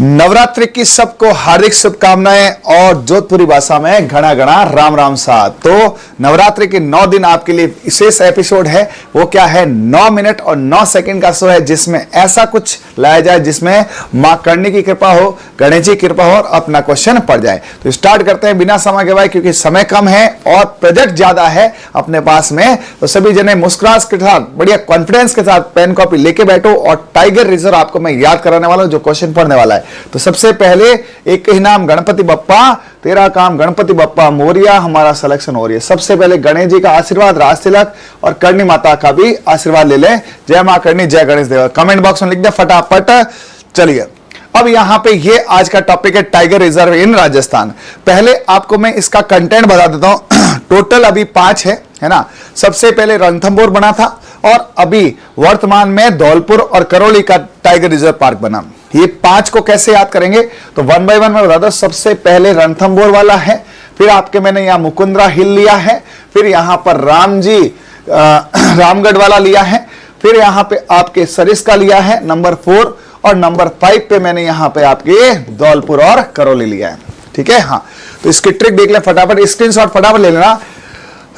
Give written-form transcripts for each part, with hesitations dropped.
नवरात्रि की सबको हार्दिक शुभकामनाएं और जोधपुरी भाषा में घना घना राम राम सा। तो नवरात्रि के 9 दिन आपके लिए विशेष एपिसोड है। वो क्या है, 9 मिनट और 9 सेकंड का शो है जिसमें ऐसा कुछ लाया जाए जिसमें मां करनी की कृपा हो, गणेश जी की कृपा हो और अपना क्वेश्चन पड़ जाए। तो स्टार्ट करते हैं बिना समय गवाए, क्योंकि समय कम है और प्रोजेक्ट ज्यादा है अपने पास में। तो सभी जने मुस्कुराहट के साथ, बढ़िया कॉन्फिडेंस के साथ पेन कॉपी लेके बैठो और टाइगर रिजर्व आपको मैं याद कराने वाला हूं जो क्वेश्चन पढ़ने वाला है। तो सबसे पहले एक ही नाम गणपति बप्पा, तेरा काम गणपति बप्पा मोरिया, हमारा सिलेक्शन हो रही है। सबसे पहले गणेश जी का आशीर्वाद, राज तिलक और करणी माता का भी आशीर्वाद ले लें। जय मां करणी, जय गणेश देव। कमेंट बॉक्स में लिख दे फटाफट। चलिए अब यहां पे ये आज का टॉपिक है टाइगर रिजर्व इन राजस्थान। पहले आपको मैं इसका कंटेंट बता देता हूं। टोटल अभी 5 है ना। सबसे पहले रणथंभौर बना था और अभी वर्तमान में धौलपुर और करौली का टाइगर रिजर्व पार्क बना। ये 5 को कैसे याद करेंगे तो 1 बाय 1 में बता दो। सबसे पहले रणथंभौर वाला है, फिर आपके मैंने यहां मुकुंदरा हिल लिया है, फिर यहां पर रामगढ़ वाला लिया है, फिर यहां पे आपके सरिस्का लिया है नंबर 4 और नंबर 5 पे मैंने यहां पे आपके धौलपुर और करौली लिया है। ठीक है, हाँ। तो इसकी ट्रिक देख ले फटाफट, स्क्रीनशॉट फटाफट ले लेना।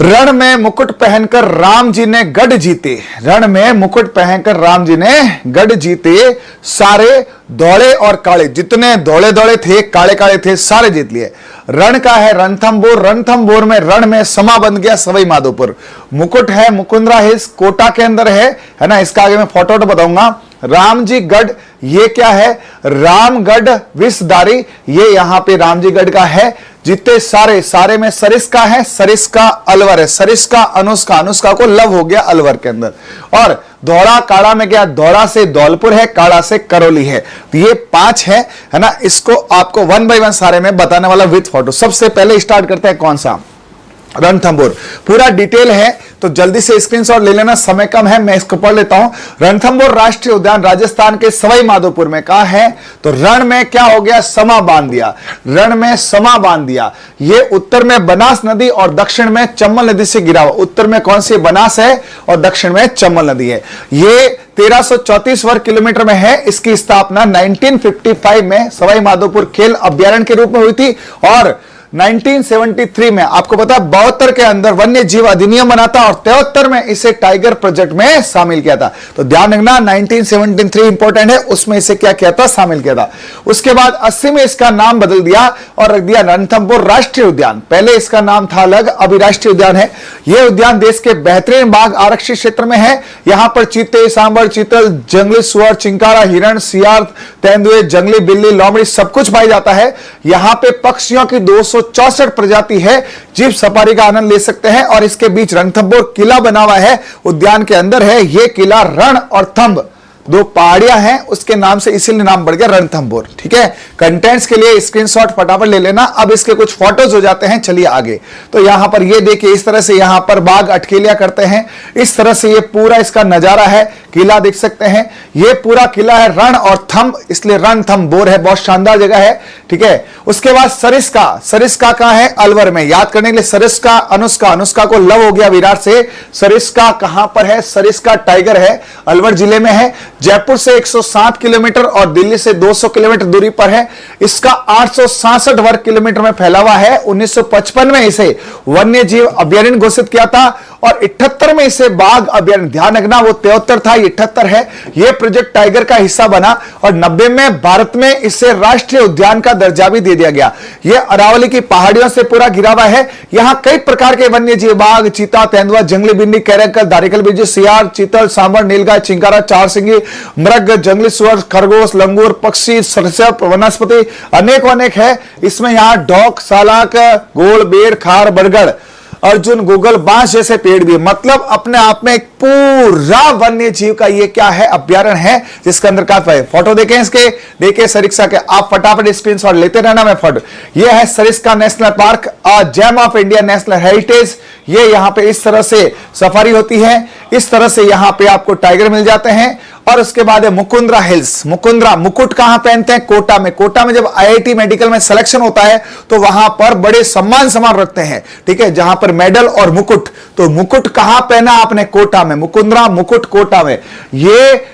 रण में मुकुट पहनकर राम जी ने गढ़ जीते, रण में मुकुट पहनकर राम जी ने गढ़ जीते, सारे दौड़े और काले, जितने दौड़े दौड़े थे काले काले थे सारे जीत लिए। रण का है रणथंभौर, रणथंभौर में रण में समा बन गया सवाई माधोपुर। मुकुट है मुकुंदरा हिल्स, कोटा के अंदर है ना। इसका आगे मैं फोटो बताऊंगा। राम जी गढ़, ये क्या है, रामगढ़ विषधारी, ये यहां पे राम जी गढ़ का है। जितने सारे में सरिस्का है, सरिस्का अलवर है, सरिस्का अनुष्का, अनुष्का को लव हो गया अलवर के अंदर। और धौड़ा काड़ा में गया, धौड़ा से धौलपुर है, काड़ा से करौली है। तो ये 5 है ना। इसको आपको 1 बाय 1 सारे में बताने वाला विथ फोटो। सबसे पहले स्टार्ट करते हैं कौन सा, रणथंभौर। पूरा डिटेल है तो जल्दी से स्क्रीनशॉट ले लेना, समय कम है, मैं इसको पढ़ लेता हूं। रणथंभौर राष्ट्रीय उद्यान राजस्थान के सवाई माधोपुर में कहा है। तो रण में क्या हो गया, समा बांध दिया, रण में समा बांध दिया। ये उत्तर में बनास नदी और दक्षिण में चंबल नदी से गिरा हुआ। उत्तर में कौन सी, बनास है और दक्षिण में चंबल नदी है। ये 1334 वर्ग किलोमीटर में है। इसकी स्थापना 1955 में सवाई माधोपुर खेल अभ्यारण्य के रूप में हुई थी और 1973 में आपको पता है 72 के अंदर वन्य जीव अधिनियम बना था और 73 में इसे टाइगर प्रोजेक्ट में शामिल किया था। तो ध्यान रखना 1973 इंपॉर्टेंट है, उसमें इसे क्या किया था, शामिल किया था। उसके बाद 80 में इसका नाम बदल दिया और रख दिया रणथंभौर राष्ट्रीय उद्यान। पहले इसका नाम था अलग, अभी राष्ट्रीय उद्यान है। यह उद्यान देश के बेहतरीन बाघ आरक्षित क्षेत्र में है। यहां पर चीते, सांबर, चीतल, जंगली सुअर, चिंकारा, हिरण, सियार, तेंदुए, जंगली बिल्ली, लोमड़ी सब कुछ पाया जाता है। यहां पे पक्षियों की 264 प्रजाति है। जीप सफारी का आनंद ले सकते हैं और इसके बीच रणथंभौर किला बना हुआ है, उद्यान के अंदर है। यह किला रण और थंब 2 पहाड़ियां हैं, उसके नाम से इसीलिए नाम बढ़ गया रणथंभौर। ठीक है, कंटेंट्स के लिए स्क्रीनशॉट फटाफट ले लेना। अब इसके कुछ फोटोज हो जाते हैं, चलिए आगे। तो यहां पर ये देखिए, इस तरह से यहां पर बाघ अटकेलियां करते हैं। इस तरह से ये पूरा इसका नजारा है, किला देख सकते हैं। ये पूरा किला है रण और थंब, इसलिए रणथंभौर है, बहुत शानदार जगह है। ठीक है, उसके बाद सरिस्का, सरिस्का कहां है, अलवर में। याद करने के लिए सरिस्का अनुष्का, अनुष्का को लव हो गया विराट से। सरिस्का कहां पर है, सरिस्का टाइगर है, अलवर जिले में है। जयपुर से 107 किलोमीटर और दिल्ली से 200 किलोमीटर दूरी पर है। इसका 867 वर्ग किलोमीटर में फैला हुआ है। 1955 में इसे वन्य जीव अभ्यारण्य घोषित किया था और 78 में इसे बाघ अभ्यारण्य, ध्यान रखना वो 73 था, 78 है। यह प्रोजेक्ट टाइगर का हिस्सा बना और 90 में भारत में इसे राष्ट्रीय उद्यान का दर्जा भी दे दिया गया। यह अरावली की पहाड़ियों से पूरा घिरा हुआ है। यहां कई प्रकार के वन्य जीव, बाघ, चीता, तेंदुआ, जंगली बिल्ली, कैरकल, दारिकल बिज्जू, सियार, चीतल, सांबर, नीलगाय, चिंकारा, चार सिंगी, मृग, जंगली सुअर, खरगोश, लंगूर, पक्षी, सरसप, वनस्पति अनेक है। इसमें यहां डॉक, सालाक, गोल, बेर, खार, बरगड़, अर्जुन, गूगल, बांस जैसे पेड़ भी। मतलब अपने आप में एक पूरा वन्य जीव का ये क्या है, अभ्यारण्य है, जिसके अंदर काफी है। फोटो देखें इसके, देखिए सरिस्का के, आप फटाफट स्क्रीनशॉट लेते रहना। मैं फोटो, ये है Sariska national park, gem of India national heritage. ये यहां पे इस तरह से सफारी होती है, इस तरह से यहां पे आपको टाइगर मिल जाते हैं। और उसके बाद है मुकुंदरा हिल्स। मुकुंदरा, मुकुट कहां पहनते हैं, कोटा में। कोटा में जब आईआईटी मेडिकल में सिलेक्शन होता है तो वहां पर बड़े सम्मान रखते हैं। ठीक है, जहां पर मेडल और मुकुट। तो मुकुट कहां पहना आपने, कोटा में। मुकुंदरा मुकुट कोटा में। ये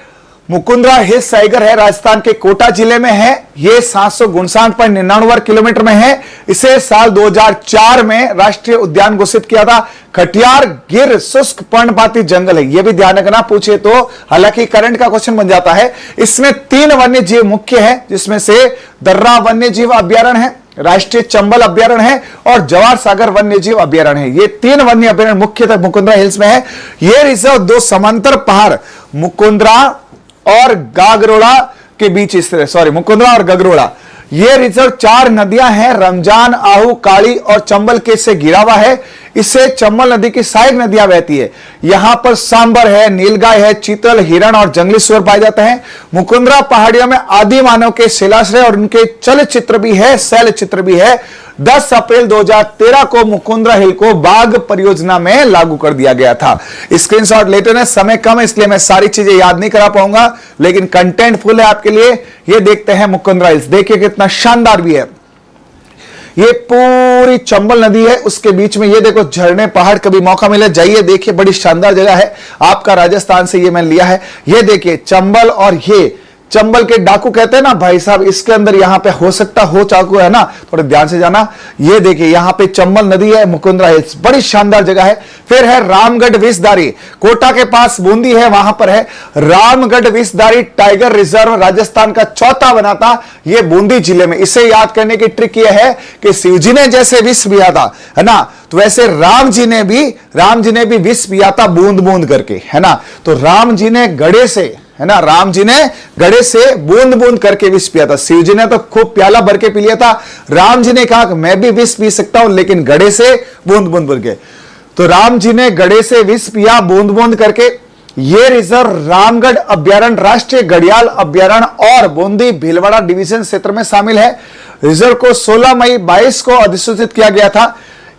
मुकुंदरा हिल्स टाइगर है, राजस्थान के कोटा जिले में है। ये 759.99 किलोमीटर में है। इसे साल 2004 में राष्ट्रीय उद्यान घोषित किया था। खटियार गिर शुष्क पर्णपाती जंगल है, यह भी ध्यान रखना पूछे तो, हालांकि करंट का क्वेश्चन बन जाता है। इसमें 3 वन्य जीव मुख्य है, जिसमें से दर्रा वन्य जीव अभ्यारण्य है, राष्ट्रीय चंबल अभ्यारण्य है और जवाहर सागर वन्य जीव अभ्यारण्य है। ये 3 वन्य अभ्यारण्य मुख्यतः मुकुंदरा हिल्स में है। ये रिजर्व 2 समांतर पहाड़ मुकुंदरा और गागरोड़ा के बीच मुकुंदरा और गगरोड़ा। ये रिजर्व 4 नदियां हैं, रमजान, आहू, काली और चंबल के से घिरा हुआ है। इससे चंबल नदी की सहायक नदियां बहती है। यहां पर सांबर है, नीलगाय है, चीतल, हिरण और जंगली सुअर पाए जाते हैं। मुकुंदरा पहाड़ियों में आदि मानव के शिलाश्रय और उनके चलचित्र भी है, शैल चित्र भी है। 10 अप्रैल 2013 को मुकुंदरा हिल को बाघ परियोजना में लागू कर दिया गया था। स्क्रीनशॉट लेते हैं, समय कम है इसलिए मैं सारी चीजें याद नहीं करा पाऊंगा, लेकिन कंटेंट फुल है आपके लिए। ये देखते हैं मुकुंदरा हिल्स, देखिए कितना शानदार भी है। ये पूरी चंबल नदी है, उसके बीच में ये देखो झरने, पहाड़। कभी मौका मिले जाइए, देखिए बड़ी शानदार जगह है। आपका राजस्थान से ये मैंने लिया है। ये देखिए चंबल, और ये चंबल के डाकू कहते हैं ना भाई साहब, इसके अंदर यहां पे हो सकता हो चाकू है ना, थोड़े ध्यान से जाना। ये देखिए यहां पे चंबल नदी है, मुकुंदरा हिल्स बड़ी शानदार जगह है। फिर है रामगढ़ विषधारी, कोटा के पास बूंदी है, वहां पर है रामगढ़ विषधारी टाइगर रिजर्व, राजस्थान का चौथा बना था ये बूंदी जिले में। इसे याद करने की ट्रिक यह है कि शिवजी ने जैसे विष पिया था, है ना, तो वैसे राम जी ने भी विष पिया था बूंद बूंद करके, है ना। तो राम जी ने गड़े से, है ना, राम जी ने गड़े से बूंद बूंद करके विष पिया था। शिव जी ने तो खूब प्याला भर के पी लिया था। राम जी ने कहा कि मैं भी विष पी सकता हूं, लेकिन गड़े से बूंद बूंद करके। तो राम जी ने गड़े से विष पिया बूंद बूंद करके। ये रिजर्व रामगढ़ अभ्यारण्य, राष्ट्रीय घड़ियाल अभ्यारण्य और बूंदी भीलवाड़ा डिवीजन क्षेत्र में शामिल है। रिजर्व को 16 मई 22 को अधिसूचित किया गया था।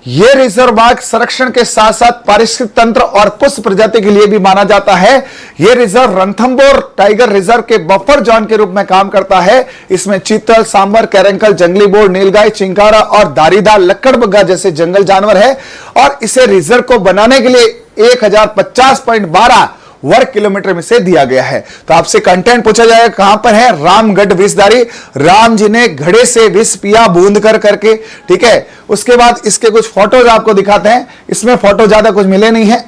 यह रिजर्व बाघ संरक्षण के साथ साथ पारिस्थितिक तंत्र और पुष्प प्रजाति के लिए भी माना जाता है। यह रिजर्व रणथंभौर टाइगर रिजर्व के बफर जोन के रूप में काम करता है। इसमें चीतल, सांबर, कैरंकल, जंगली बोर, नीलगाय, चिंकारा और धारीदार लक्कड़बग्गा जैसे जंगल जानवर है। और इसे रिजर्व को बनाने के लिए 1050.12 वर्ग किलोमीटर में से दिया गया है। तो आपसे कंटेंट पूछा जाएगा कहां पर है, रामगढ़ विषधारी, राम जी ने घड़े से विष पिया बूंद करके, ठीक है। उसके बाद इसके कुछ फोटोज आपको दिखाते हैं, इसमें फोटो ज्यादा कुछ मिले नहीं है।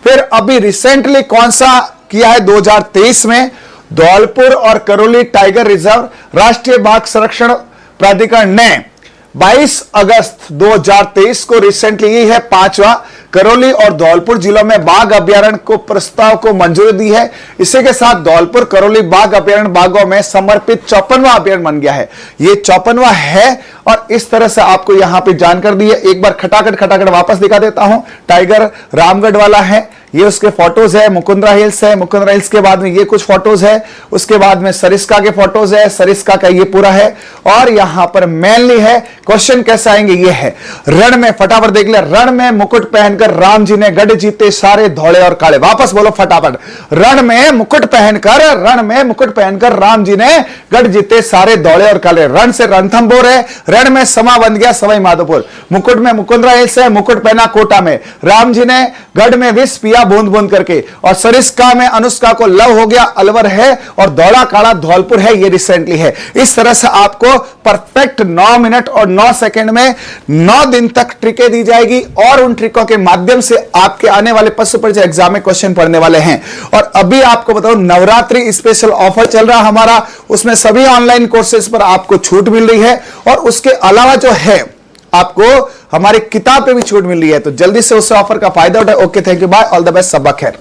फिर अभी रिसेंटली कौन सा किया है, 2023 में धौलपुर और करौली टाइगर रिजर्व राष्ट्रीय बाघ संरक्षण प्राधिकरण ने 22 अगस्त 2023 को रिसेंटली, ये है 5वां, करौली और धौलपुर जिलों में बाघ अभ्यारण्य को प्रस्ताव को मंजूरी दी है। इसी के साथ धौलपुर करौली बाघ अभ्यारण्य बाघों में समर्पित 54वां अभ्यारण्य बन गया है। ये 54वां है और इस तरह से आपको यहां पे जानकारी दी है। एक बार खटाखट वापस दिखा देता हूं। टाइगर रामगढ़ वाला है, ये उसके फोटोज है। मुकुंदरा हिल्स है, मुकुंदरा हिल्स के बाद में ये कुछ फोटोज है। उसके बाद में सरिस्का के फोटोज है, सरिस्का का ये पूरा है। और यहां पर मेनली है, क्वेश्चन कैसे आएंगे, ये है रण में, फटाफट देख ले। रण में मुकुट पहनकर राम जी ने गढ़ जीते सारे धौले और काले। वापस बोलो फटाफट, रण में मुकुट पहनकर राम जी ने गढ़ जीते सारे धौले और काले। रण से रणथंभौर है, रण में समा बन गया सवाई माधोपुर। मुकुट में मुकुंदरा हिल्स है, मुकुट पहना कोटा में। राम जी ने गढ़ में विष पिया बूंद बूंद करके। और सरिस्का में अनुष्का को लव हो गया, अलवर है। और धौला काला धौलपुर है, ये रिसेंटली है। इस तरह से आपको परफेक्ट 9 मिनट और 9 सेकंड में 9 दिन तक ट्रिकें दी जाएगी और उन ट्रिकों के माध्यम से आपके आने वाले पशु परिचय एग्जाम में क्वेश्चन पढ़ने वाले हैं। और अभी आपको बताओ, नवरात्रि स्पेशल ऑफर चल रहा है हमारा, उसमें सभी ऑनलाइन कोर्सेज पर आपको छूट मिल रही है। और उसके अलावा जो है आपको हमारी किताब पे भी छूट मिल रही है। तो जल्दी से उस ऑफर का फायदा उठाए। Okay, thank you, bye, all the best, सब खैर।